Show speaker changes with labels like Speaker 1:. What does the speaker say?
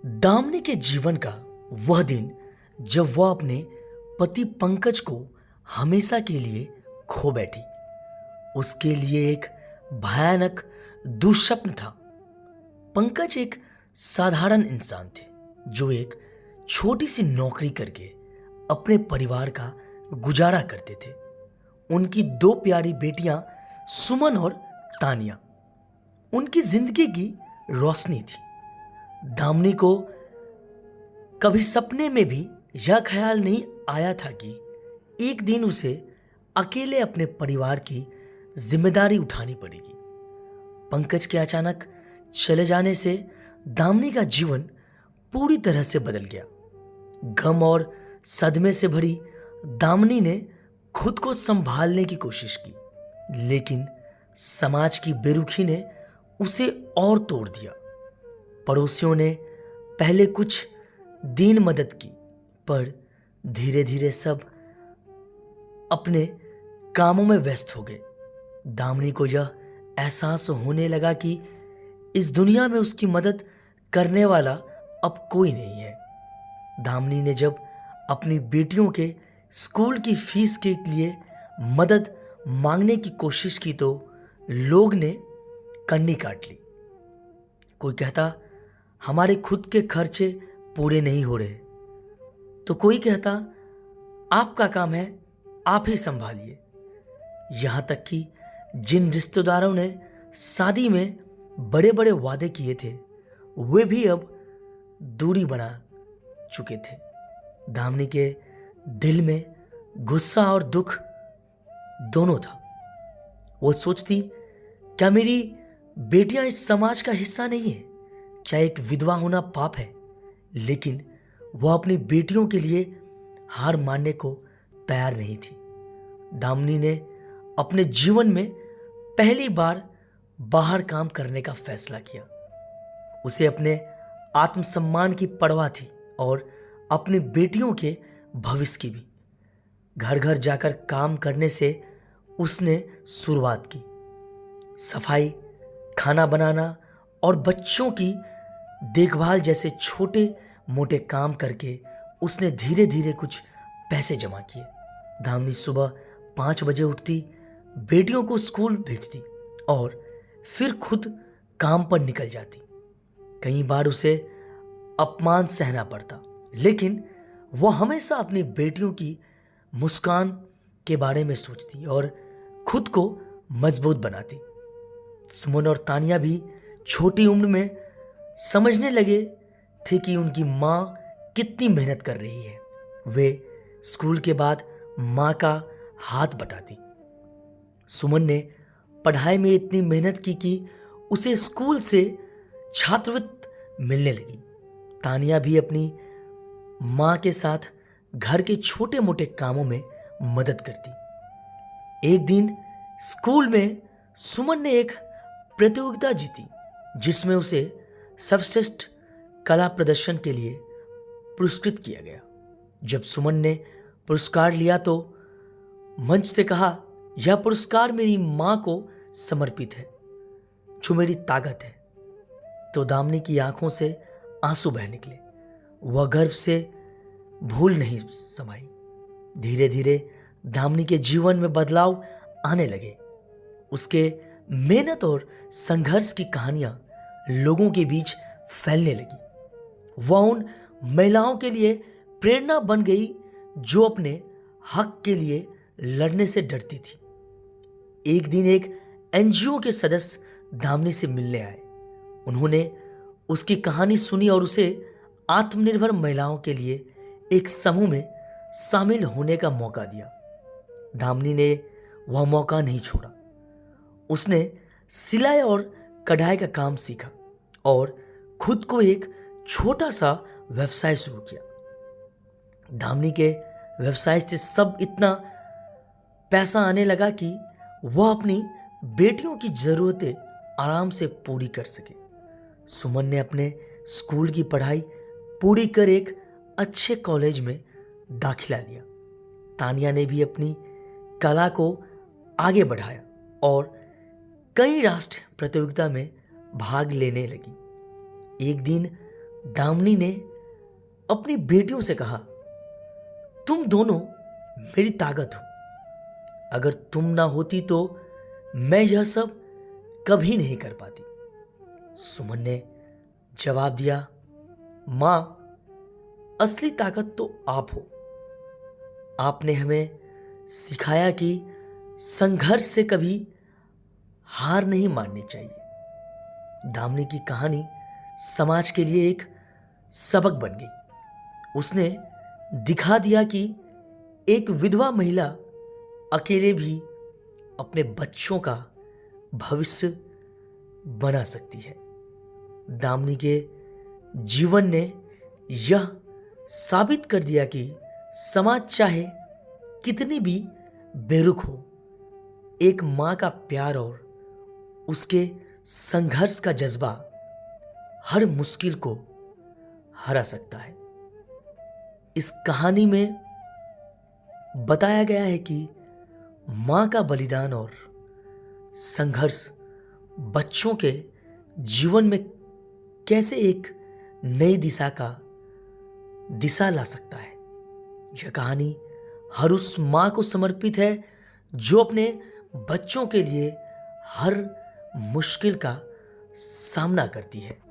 Speaker 1: दामिनी के जीवन का वह दिन जब वह अपने पति पंकज को हमेशा के लिए खो बैठी, उसके लिए एक भयानक दुःस्वप्न था। पंकज एक साधारण इंसान थे जो एक छोटी सी नौकरी करके अपने परिवार का गुजारा करते थे। उनकी दो प्यारी बेटियां सुमन और तानिया उनकी जिंदगी की रोशनी थी। दामिनी को कभी सपने में भी यह ख्याल नहीं आया था कि एक दिन उसे अकेले अपने परिवार की जिम्मेदारी उठानी पड़ेगी। पंकज के अचानक चले जाने से दामिनी का जीवन पूरी तरह से बदल गया। गम और सदमे से भरी दामिनी ने खुद को संभालने की कोशिश की, लेकिन समाज की बेरुखी ने उसे और तोड़ दिया। पड़ोसियों ने पहले कुछ दिन मदद की, पर धीरे धीरे सब अपने कामों में व्यस्त हो गए। दामिनी को यह एहसास होने लगा कि इस दुनिया में उसकी मदद करने वाला अब कोई नहीं है। दामिनी ने जब अपनी बेटियों के स्कूल की फीस के लिए मदद मांगने की कोशिश की तो लोग ने कन्नी काट ली। कोई कहता हमारे खुद के खर्चे पूरे नहीं हो रहे, तो कोई कहता आपका काम है, आप ही संभालिए। यहां तक कि जिन रिश्तेदारों ने शादी में बड़े बड़े वादे किए थे वे भी अब दूरी बना चुके थे। दामिनी के दिल में गुस्सा और दुख दोनों था। वो सोचती, क्या मेरी बेटियां इस समाज का हिस्सा नहीं है? क्या एक विधवा होना पाप है? लेकिन वह अपनी बेटियों के लिए हार मानने को तैयार नहीं थी। दामिनी ने अपने जीवन में पहली बार बाहर काम करने का फैसला किया। उसे अपने आत्मसम्मान की परवाह थी और अपनी बेटियों के भविष्य की भी। घर घर जाकर काम करने से उसने शुरुआत की। सफाई, खाना बनाना और बच्चों की देखभाल जैसे छोटे मोटे काम करके उसने धीरे धीरे कुछ पैसे जमा किए। दामिनी सुबह 5 बजे उठती, बेटियों को स्कूल भेजती और फिर खुद काम पर निकल जाती। कई बार उसे अपमान सहना पड़ता, लेकिन वह हमेशा अपनी बेटियों की मुस्कान के बारे में सोचती और खुद को मजबूत बनाती। सुमन और तानिया भी छोटी उम्र में समझने लगे थे कि उनकी माँ कितनी मेहनत कर रही है। वे स्कूल के बाद माँ का हाथ बटाती। सुमन ने पढ़ाई में इतनी मेहनत की कि उसे स्कूल से छात्रवृत्ति मिलने लगी। तानिया भी अपनी माँ के साथ घर के छोटे मोटे कामों में मदद करती। एक दिन स्कूल में सुमन ने एक प्रतियोगिता जीती जिसमें उसे सर्वश्रेष्ठ कला प्रदर्शन के लिए पुरस्कृत किया गया। जब सुमन ने पुरस्कार लिया तो मंच से कहा, यह पुरस्कार मेरी मां को समर्पित है जो मेरी ताकत है। तो दामिनी की आंखों से आंसू बह निकले। वह गर्व से भूल नहीं समाई। धीरे धीरे दामिनी के जीवन में बदलाव आने लगे। उसके मेहनत और संघर्ष की कहानियां लोगों के बीच फैलने लगी। वह उन महिलाओं के लिए प्रेरणा बन गई जो अपने हक के लिए लड़ने से डरती थी। एक दिन एक एनजीओ के सदस्य दामिनी से मिलने आए। उन्होंने उसकी कहानी सुनी और उसे आत्मनिर्भर महिलाओं के लिए एक समूह में शामिल होने का मौका दिया। दामिनी ने वह मौका नहीं छोड़ा। उसने सिलाई और कढ़ाई का काम सीखा और खुद को एक छोटा सा व्यवसाय शुरू किया। दामिनी के व्यवसाय से सब इतना पैसा आने लगा कि वह अपनी बेटियों की जरूरतें आराम से पूरी कर सके। सुमन ने अपने स्कूल की पढ़ाई पूरी कर एक अच्छे कॉलेज में दाखिला लिया। तानिया ने भी अपनी कला को आगे बढ़ाया और कई राष्ट्रीय प्रतियोगिता में भाग लेने लगी। एक दिन दामिनी ने अपनी बेटियों से कहा, तुम दोनों मेरी ताकत हो। अगर तुम ना होती तो मैं यह सब कभी नहीं कर पाती। सुमन ने जवाब दिया, मां, असली ताकत तो आप हो। आपने हमें सिखाया कि संघर्ष से कभी हार नहीं माननी चाहिए। दामिनी की कहानी समाज के लिए एक सबक बन गई। उसने दिखा दिया कि एक विधवा महिला अकेले भी अपने बच्चों का भविष्य बना सकती है। दामिनी के जीवन ने यह साबित कर दिया कि समाज चाहे कितनी भी बेरुख हो, एक मां का प्यार और उसके संघर्ष का जज्बा हर मुश्किल को हरा सकता है। इस कहानी में बताया गया है कि मां का बलिदान और संघर्ष बच्चों के जीवन में कैसे एक नई दिशा ला सकता है। यह कहानी हर उस मां को समर्पित है जो अपने बच्चों के लिए हर मुश्किल का सामना करती है।